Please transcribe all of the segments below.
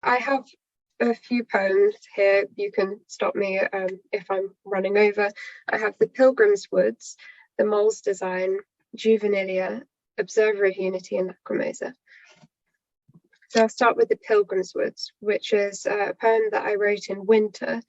I have a few poems here. You can stop me if I'm running over. I have The Pilgrim's Woods, The Mole's Design, Juvenilia, Observer of Unity, and Lacrimosa. So I'll start with The Pilgrim's Woods, which is a poem that I wrote in winter,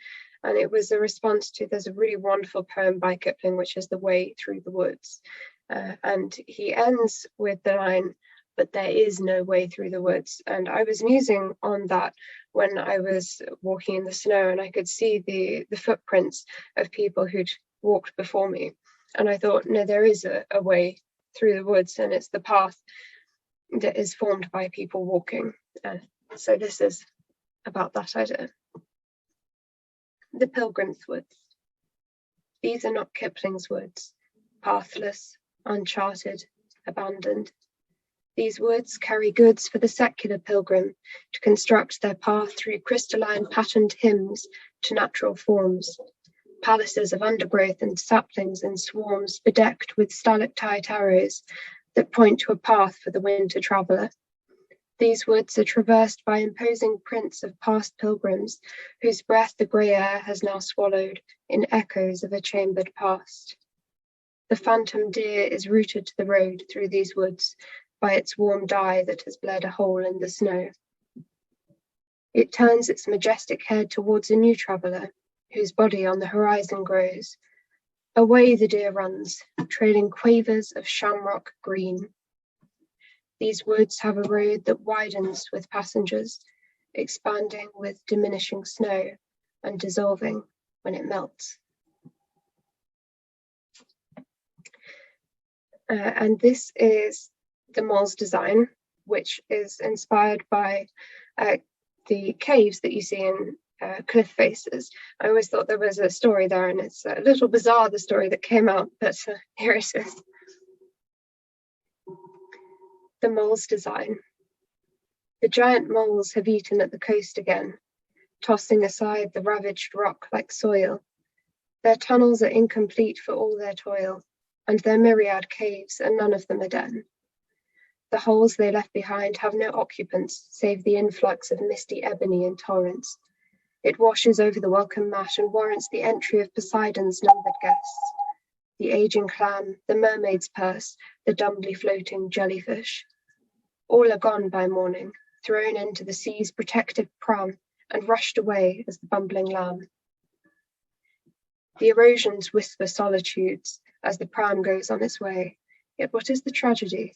and it was a response to, there's a really wonderful poem by Kipling, which is The Way Through the Woods. And he ends with the line, "But there is no way through the woods." And I was musing on that when I was walking in the snow, and I could see the footprints of people who'd walked before me. And I thought, no, there is a way through the woods, and it's the path that is formed by people walking. So this is about that idea. The Pilgrim's Woods. These are not Kipling's woods, pathless, uncharted, abandoned. These woods carry goods for the secular pilgrim to construct their path through crystalline patterned hymns to natural forms, palaces of undergrowth and saplings in swarms bedecked with stalactite arrows that point to a path for the winter traveller. These woods are traversed by imposing prints of past pilgrims whose breath the grey air has now swallowed in echoes of a chambered past. The phantom deer is rooted to the road through these woods by its warm dye that has bled a hole in the snow. It turns its majestic head towards a new traveller, whose body on the horizon grows. Away the deer runs, trailing quavers of shamrock green. These woods have a road that widens with passengers, expanding with diminishing snow and dissolving when it melts. And this is The Mole's Design, which is inspired by the caves that you see in cliff faces. I always thought there was a story there, and it's a little bizarre, the story that came out, but here it is. The Mole's Design. The giant moles have eaten at the coast again, tossing aside the ravaged rock like soil. Their tunnels are incomplete for all their toil, and their myriad caves, and none of them are den. The holes they left behind have no occupants save the influx of misty ebony in torrents. It washes over the welcome mat and warrants the entry of Poseidon's numbered guests, the aging clam, the mermaid's purse, the dumbly floating jellyfish. All are gone by morning, thrown into the sea's protective pram and rushed away as the bumbling lamb. The erosions whisper solitudes as the pram goes on its way. Yet what is the tragedy?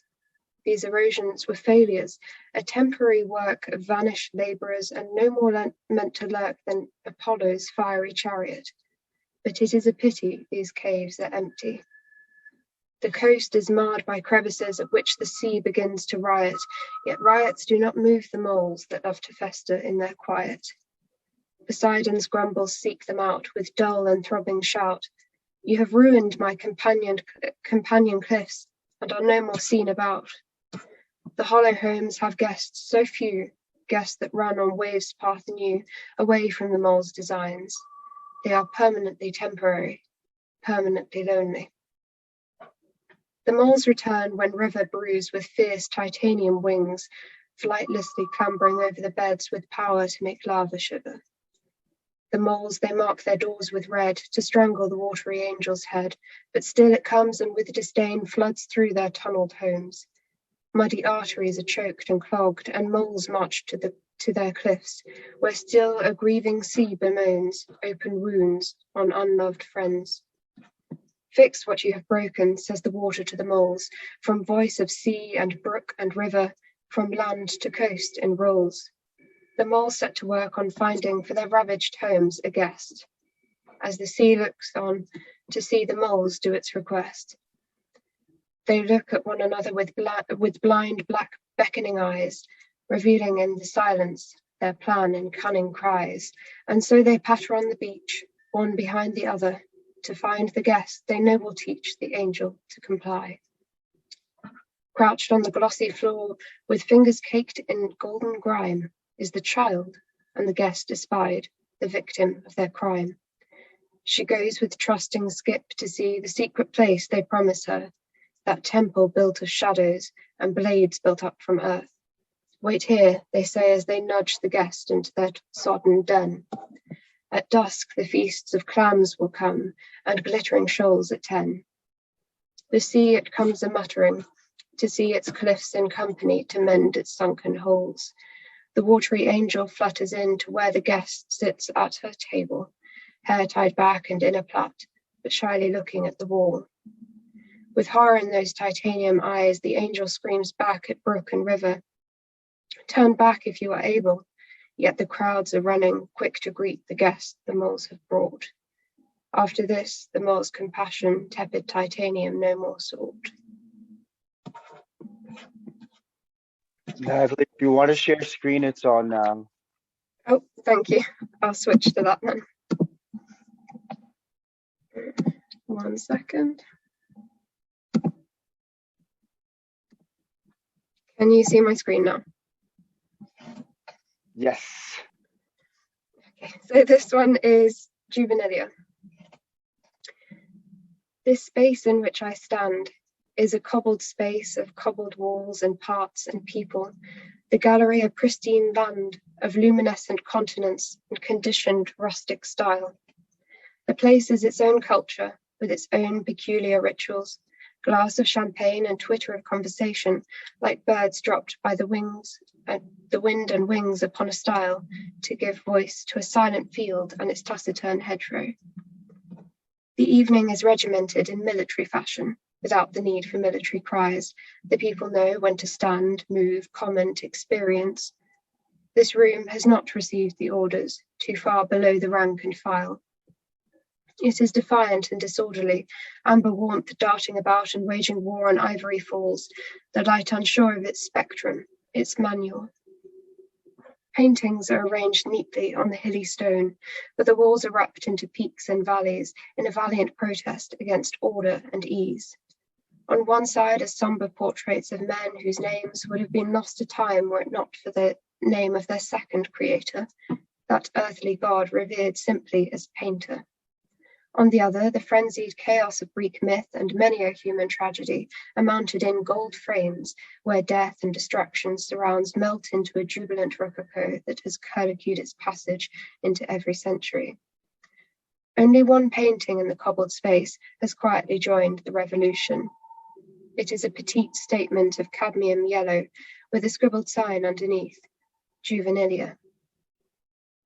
These erosions were failures, a temporary work of vanished labourers and no more meant to lurk than Apollo's fiery chariot. But it is a pity these caves are empty. The coast is marred by crevices at which the sea begins to riot, yet riots do not move the moles that love to fester in their quiet. Poseidon's grumbles seek them out with dull and throbbing shout. You have ruined my companion cliffs and are no more seen about. The hollow homes have guests so few, guests that run on waves' path new, away from the mole's designs. They are permanently temporary, permanently lonely. The moles return when river brews with fierce titanium wings, flightlessly clambering over the beds with power to make lava shiver. The moles, they mark their doors with red to strangle the watery angel's head, but still it comes and with disdain floods through their tunneled homes. Muddy arteries are choked and clogged, and moles march to their cliffs, where still a grieving sea bemoans open wounds on unloved friends. Fix what you have broken, says the water to the moles, from voice of sea and brook and river, from land to coast in rolls. The moles set to work on finding for their ravaged homes a guest, as the sea looks on to see the moles do its request. They look at one another with blind, black, beckoning eyes, revealing in the silence their plan in cunning cries. And so they patter on the beach, one behind the other, to find the guest they know will teach the angel to comply. Crouched on the glossy floor, with fingers caked in golden grime, is the child, and the guest espied, the victim of their crime. She goes with trusting skip to see the secret place they promise her, that temple built of shadows and blades built up from earth. Wait here, they say as they nudge the guest into their sodden den. At dusk the feasts of clams will come, and glittering shoals at 10. The sea it comes a-muttering, to see its cliffs in company, to mend its sunken holes. The watery angel flutters in to where the guest sits at her table, hair tied back and in a plait, but shyly looking at the wall. With horror in those titanium eyes, the angel screams back at brook and river. Turn back if you are able, yet the crowds are running, quick to greet the guest the moles have brought. After this, the mole's compassion, tepid titanium no more sought. Natalie, if you want to share screen, it's on now. Oh, thank you. I'll switch to that then. 1 second. Can you see my screen now? Yes. Okay, so this one is Juvenilia. This space in which I stand is a cobbled space of cobbled walls and paths and people, the gallery a pristine land of luminescent continents and conditioned rustic style. The place is its own culture, with its own peculiar rituals, glass of champagne and twitter of conversation, like birds dropped by the wind and wings upon a stile, to give voice to a silent field and its taciturn hedgerow. The evening is regimented in military fashion, without the need for military cries. The people know when to stand, move, comment, experience. This room has not received the orders, too far below the rank and file. It is defiant and disorderly, amber warmth darting about and waging war on ivory falls, the light unsure of its spectrum, its manual. Paintings are arranged neatly on the hilly stone, but the walls erupt into peaks and valleys in a valiant protest against order and ease. On one side are sombre portraits of men whose names would have been lost to time were it not for the name of their second creator, that earthly god revered simply as painter. On the other, the frenzied chaos of Greek myth and many a human tragedy are mounted in gold frames, where death and destruction surrounds melt into a jubilant rococo that has curlicued its passage into every century. Only one painting in the cobbled space has quietly joined the revolution. It is a petite statement of cadmium yellow, with a scribbled sign underneath, Juvenilia.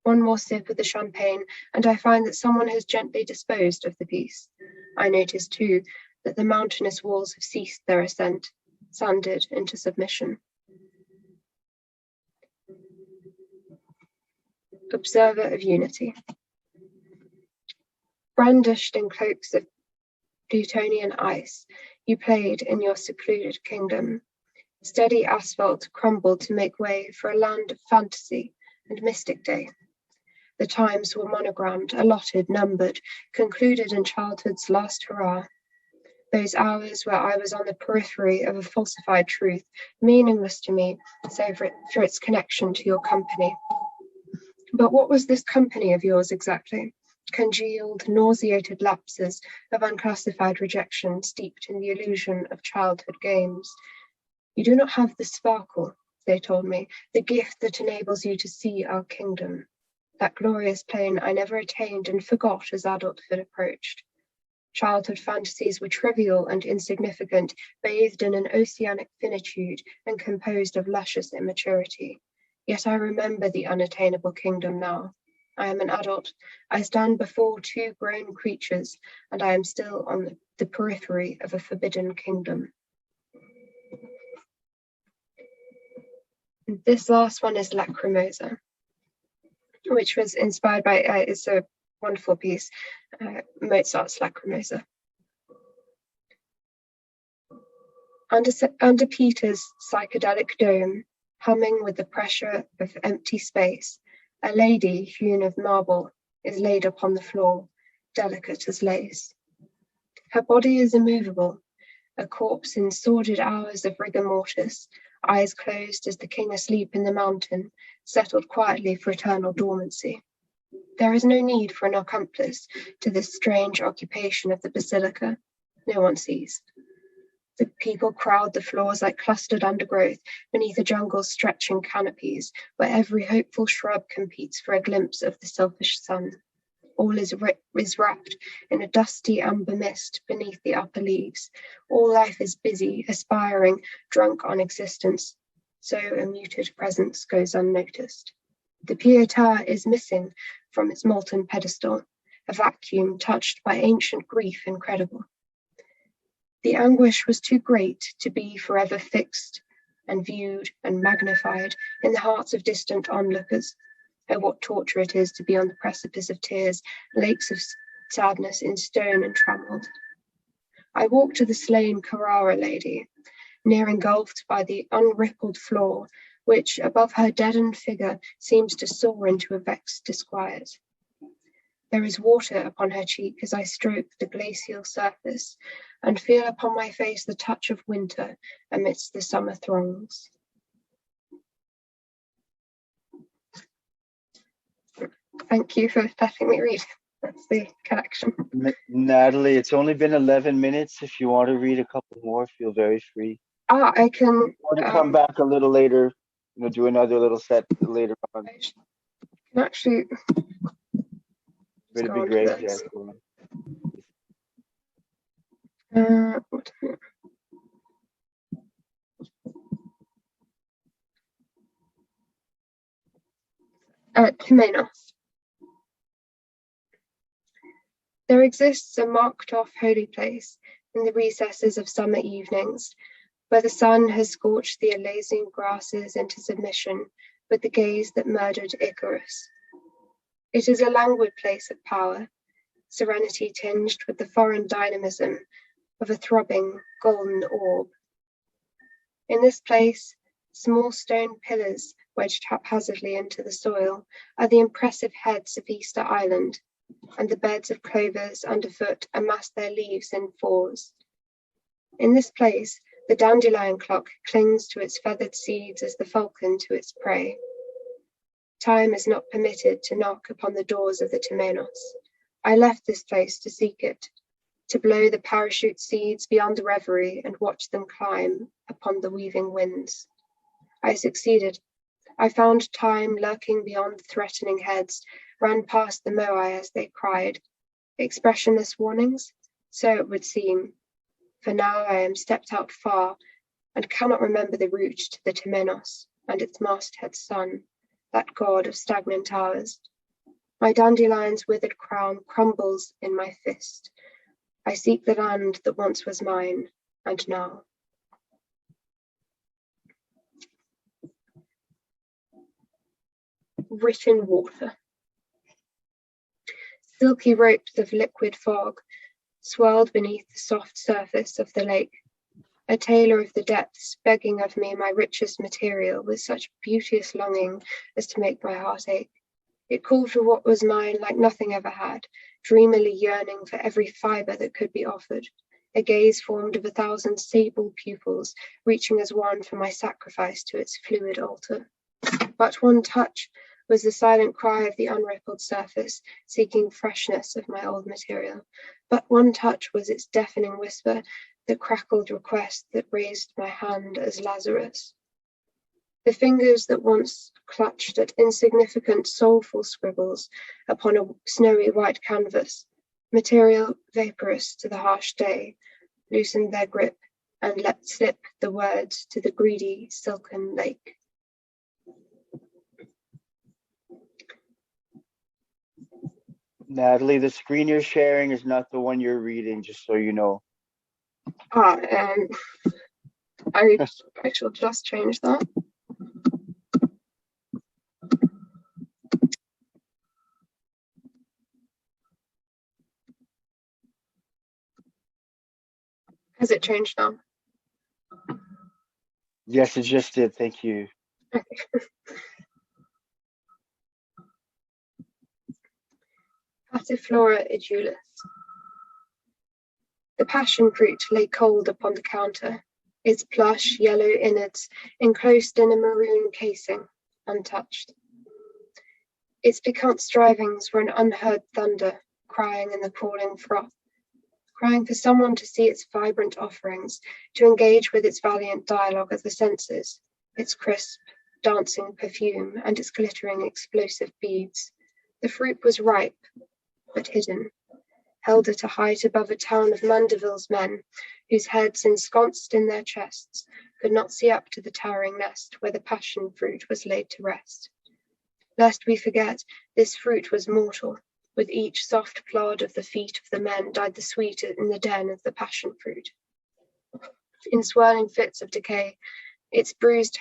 One more sip of the champagne, and I find that someone has gently disposed of the piece. I notice, too, that the mountainous walls have ceased their ascent, sanded into submission. Observer of unity. Brandished in cloaks of Plutonian ice, you played in your secluded kingdom. Steady asphalt crumbled to make way for a land of fantasy and mystic day. The times were monogrammed, allotted, numbered, concluded in childhood's last hurrah. Those hours where I was on the periphery of a falsified truth, meaningless to me, save for its connection to your company. But what was this company of yours exactly? Congealed, nauseated lapses of unclassified rejection steeped in the illusion of childhood games. You do not have the sparkle, they told me, the gift that enables you to see our kingdom. That glorious plane I never attained and forgot as adulthood approached. Childhood fantasies were trivial and insignificant, bathed in an oceanic finitude and composed of luscious immaturity. Yet I remember the unattainable kingdom now. I am an adult. I stand before two grown creatures, and I am still on the periphery of a forbidden kingdom. This last one is Lacrimosa, which was inspired by, it's a wonderful piece, Mozart's Lacrimosa. Under Peter's psychedelic dome, humming with the pressure of empty space, a lady hewn of marble is laid upon the floor, delicate as lace. Her body is immovable, a corpse in sordid hours of rigor mortis, eyes closed as the king asleep in the mountain, settled quietly for eternal dormancy. There is no need for an accomplice to this strange occupation of the basilica. No one sees. The people crowd the floors like clustered undergrowth beneath a jungle's stretching canopies, where every hopeful shrub competes for a glimpse of the selfish sun. All is wrapped in a dusty amber mist beneath the upper leaves. All life is busy, aspiring, drunk on existence. So a muted presence goes unnoticed. The pietà is missing from its molten pedestal, a vacuum touched by ancient grief incredible. The anguish was too great to be forever fixed and viewed and magnified in the hearts of distant onlookers. Oh, what torture it is to be on the precipice of tears, lakes of sadness in stone entrammelled. I walked to the slain Carrara lady, near engulfed by the unrippled floor, which above her deadened figure seems to soar into a vexed disquiet. There is water upon her cheek as I stroke the glacial surface and feel upon my face the touch of winter amidst the summer throngs. Thank you for letting me read. That's the collection. Natalie, it's only been 11 minutes. If you want to read a couple more, feel very free. I can. Or to come back a little later, do another little set later on. I can actually. It'd be great. Yeah. What? Timenos. There exists a marked-off holy place in the recesses of summer evenings, where the sun has scorched the Elysian grasses into submission with the gaze that murdered Icarus. It is a languid place of power, serenity tinged with the foreign dynamism of a throbbing golden orb. In this place, small stone pillars wedged haphazardly into the soil are the impressive heads of Easter Island, and the beds of clovers underfoot amass their leaves in fours. In this place, the dandelion clock clings to its feathered seeds as the falcon to its prey. Time is not permitted to knock upon the doors of the Timenos. I left this place to seek it, to blow the parachute seeds beyond the reverie and watch them climb upon the weaving winds. I succeeded. I found time lurking beyond the threatening heads, ran past the moai as they cried. Expressionless warnings? So it would seem. For now I am stepped out far and cannot remember the route to the Timenos and its masthead sun, that god of stagnant hours. My dandelion's withered crown crumbles in my fist. I seek the land that once was mine, and now. Written water. Silky ropes of liquid fog swirled beneath the soft surface of the lake, a tailor of the depths begging of me my richest material with such beauteous longing as to make my heart ache. It called for what was mine like nothing ever had, dreamily yearning for every fibre that could be offered, a gaze formed of 1,000 sable pupils, reaching as one for my sacrifice to its fluid altar. But one touch was the silent cry of the unrippled surface, seeking freshness of my old material. But one touch was its deafening whisper, the crackled request that raised my hand as Lazarus. The fingers that once clutched at insignificant soulful scribbles upon a snowy white canvas, material vaporous to the harsh day, loosened their grip and let slip the words to the greedy silken lake. Natalie, the screen you're sharing is not the one you're reading, just so you know. I shall just change that. Has it changed now? Yes, it just did. Thank you. Okay. Passiflora edulis. The passion fruit lay cold upon the counter, its plush yellow innards enclosed in a maroon casing, untouched. Its piquant strivings were an unheard thunder, crying in the crawling froth, crying for someone to see its vibrant offerings, to engage with its valiant dialogue of the senses, its crisp, dancing perfume and its glittering explosive beads. The fruit was ripe, but hidden, held at a height above a town of Mandeville's men, whose heads, ensconced in their chests, could not see up to the towering nest where the passion fruit was laid to rest. Lest we forget, this fruit was mortal. With each soft plod of the feet of the men died the sweet in the den of the passion fruit. In swirling fits of decay, it bruised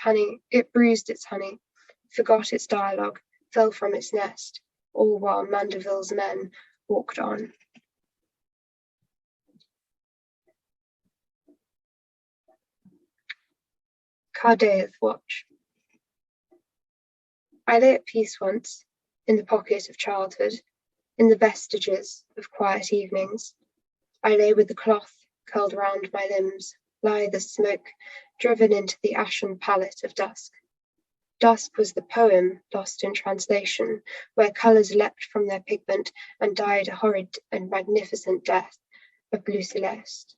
its honey, forgot its dialogue, fell from its nest, all while Mandeville's men walked on. Cardea's watch. I lay at peace once, in the pocket of childhood, in the vestiges of quiet evenings. I lay with the cloth curled round my limbs, lithe as smoke, driven into the ashen palette of dusk. Dusk was the poem lost in translation, where colours leapt from their pigment and died a horrid and magnificent death of blue celeste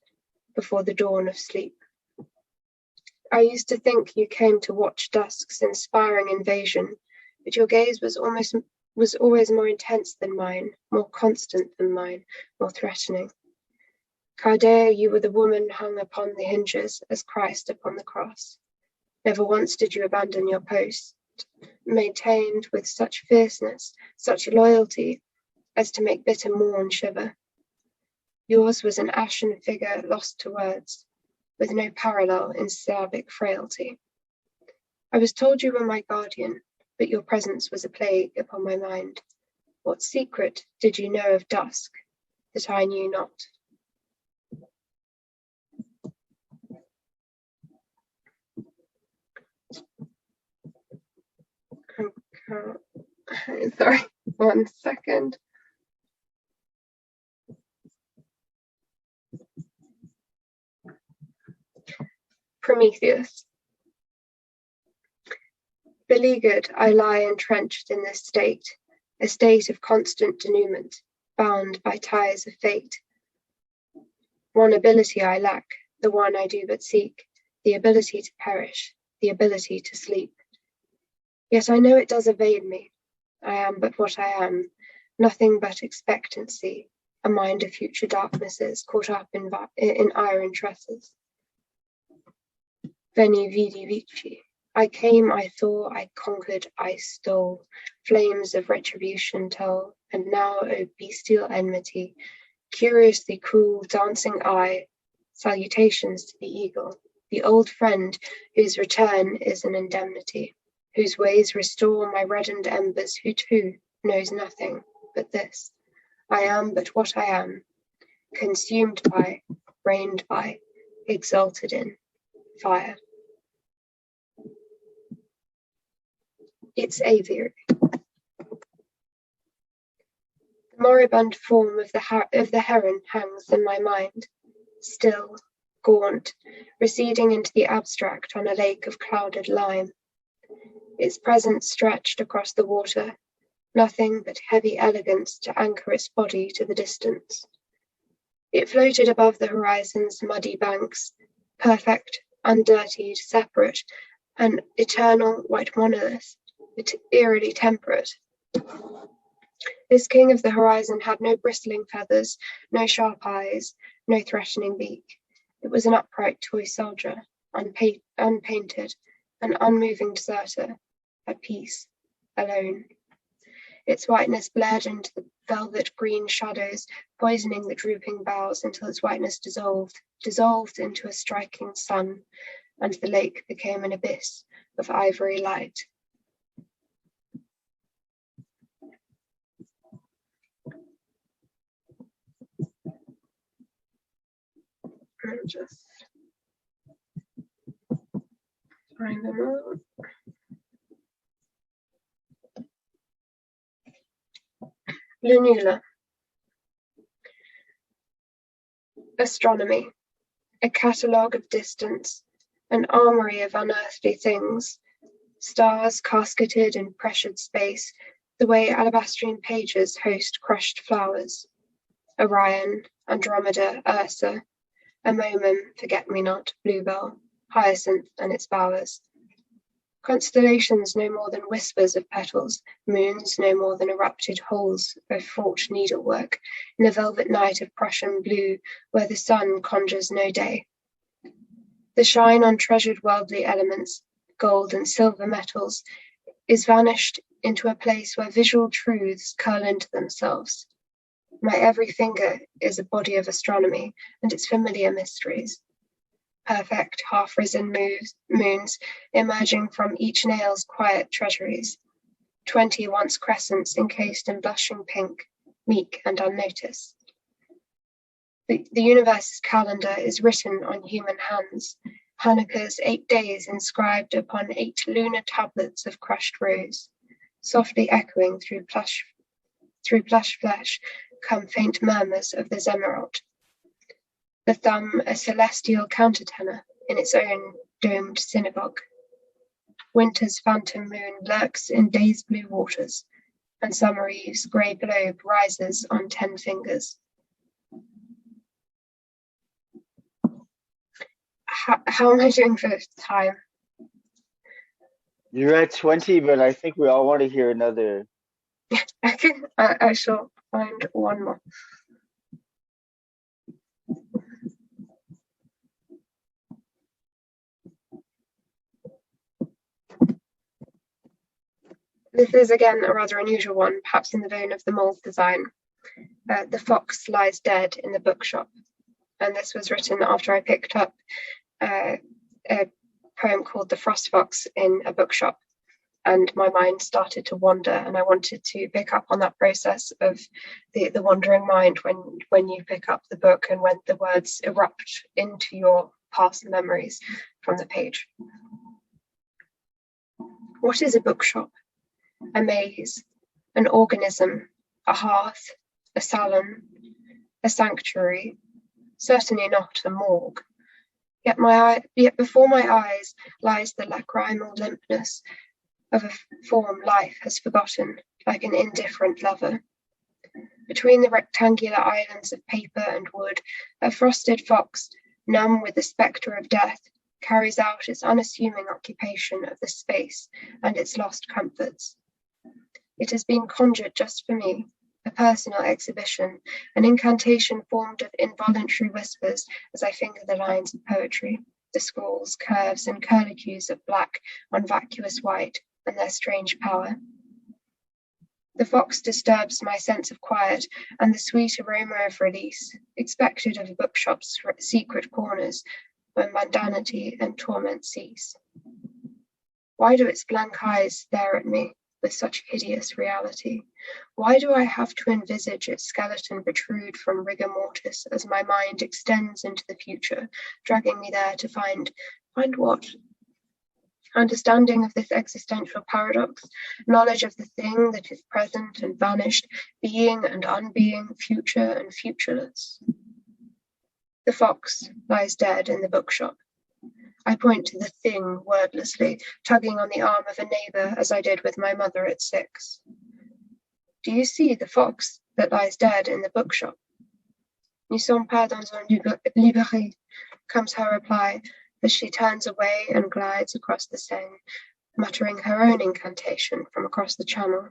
before the dawn of sleep. I used to think you came to watch dusk's inspiring invasion, but your gaze was always more intense than mine, more constant than mine, more threatening. Cardea, you were the woman hung upon the hinges as Christ upon the cross. Never once did you abandon your post, maintained with such fierceness, such loyalty, as to make bitter morn shiver. Yours was an ashen figure lost to words, with no parallel in Slavic frailty. I was told you were my guardian, but your presence was a plague upon my mind. What secret did you know of dusk that I knew not? Sorry, 1 second. Prometheus. Beleaguered, I lie entrenched in this state, a state of constant denouement, bound by ties of fate. One ability I lack, the one I do but seek, the ability to perish, the ability to sleep. Yet I know it does evade me. I am but what I am, nothing but expectancy, a mind of future darknesses caught up in iron tresses. Veni, vidi, vici. I came, I thaw, I conquered, I stole. Flames of retribution toll, and now, O bestial enmity, curiously cruel, dancing eye, salutations to the eagle, the old friend whose return is an indemnity, whose ways restore my reddened embers, who too knows nothing but this. I am but what I am, consumed by, reigned by, exalted in fire. Its aviary. The moribund form of the heron hangs in my mind, still, gaunt, receding into the abstract on a lake of clouded lime. Its presence stretched across the water, nothing but heavy elegance to anchor its body to the distance. It floated above the horizon's muddy banks, perfect, undirtied, separate, an eternal white monolith, eerily temperate. This king of the horizon had no bristling feathers, no sharp eyes, no threatening beak. It was an upright toy soldier, unpainted, an unmoving deserter, at peace, alone. Its whiteness bled into the velvet green shadows, poisoning the drooping boughs until its whiteness dissolved into a striking sun, and the lake became an abyss of ivory light. I'm just find them out. Lunula. Astronomy. A catalogue of distance, an armory of unearthly things, stars casketed in pressured space, the way alabastrine pages host crushed flowers. Orion, Andromeda, Ursa, Amomum, forget-me-not, Bluebell, Hyacinth and its bowers. Constellations no more than whispers of petals, moons no more than erupted holes of fraught needlework, in a velvet night of Prussian blue, where the sun conjures no day. The shine on treasured worldly elements, gold and silver metals, is vanished into a place where visual truths curl into themselves. My every finger is a body of astronomy and its familiar mysteries. Perfect half-risen moons emerging from each nail's quiet treasuries. 20 once crescents encased in blushing pink, meek and unnoticed. The universe's calendar is written on human hands, Hanukkah's 8 days inscribed upon 8 lunar tablets of crushed rose, softly echoing through plush flesh come faint murmurs of the Zemarot. The thumb a celestial countertenor in its own domed synagogue. Winter's phantom moon lurks in day's blue waters, and summer eve's grey globe rises on 10 fingers. How am I doing for time? You're at 20, but I think we all want to hear another. Okay, I shall find one more. This is again a rather unusual one, perhaps in the vein of the mold design. The fox lies dead in the bookshop. And this was written after I picked up a poem called The Frost Fox in a bookshop. And my mind started to wander, and I wanted to pick up on that process of the wandering mind when you pick up the book and when the words erupt into your past memories from the page. What is a bookshop? A maze, an organism, a hearth, a salon, a sanctuary, certainly not a morgue. Yet before my eyes lies the lacrimal limpness of a form life has forgotten, like an indifferent lover. Between the rectangular islands of paper and wood, a frosted fox, numb with the spectre of death, carries out its unassuming occupation of the space and its lost comforts. It has been conjured just for me, a personal exhibition, an incantation formed of involuntary whispers as I finger the lines of poetry, the scrawls, curves, and curlicues of black on vacuous white, and their strange power. The fox disturbs my sense of quiet and the sweet aroma of release, expected of a bookshop's secret corners, when mundanity and torment cease. Why do its blank eyes stare at me with such hideous reality? Why do I have to envisage its skeleton protrude from rigor mortis as my mind extends into the future, dragging me there to find what? Understanding of this existential paradox, knowledge of the thing that is present and vanished, being and unbeing, future and futureless. The fox lies dead in the bookshop. I point to the thing wordlessly, tugging on the arm of a neighbour as I did with my mother at 6. Do you see the fox that lies dead in the bookshop? Nous sommes pas dans une librairie, comes her reply, as she turns away and glides across the Seine, muttering her own incantation from across the channel.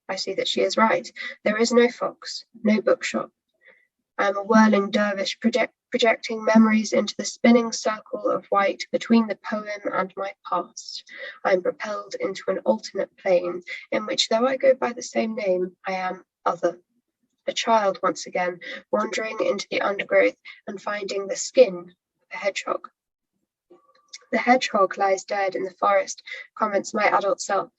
I see that she is right. There is no fox, no bookshop. I am a whirling dervish projecting memories into the spinning circle of white between the poem and my past. I am propelled into an alternate plane in which, though I go by the same name, I am other. A child once again, wandering into the undergrowth and finding the skin of a hedgehog. The hedgehog lies dead in the forest, comments my adult self.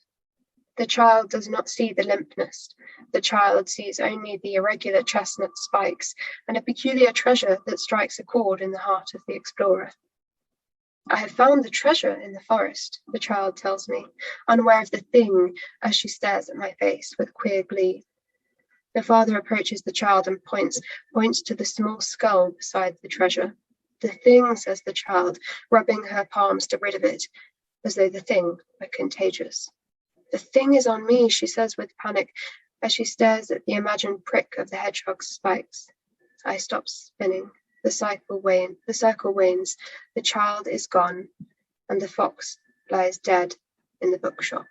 The child does not see the limpness. The child sees only the irregular chestnut spikes and a peculiar treasure that strikes a chord in the heart of the explorer. I have found the treasure in the forest, the child tells me, unaware of the thing as she stares at my face with queer glee. The father approaches the child and points to the small skull beside the treasure. The thing, says the child, rubbing her palms to rid of it, as though the thing were contagious. The thing is on me, she says with panic, as she stares at the imagined prick of the hedgehog's spikes. I stop spinning. The circle wanes. The child is gone, and the fox lies dead in the bookshop.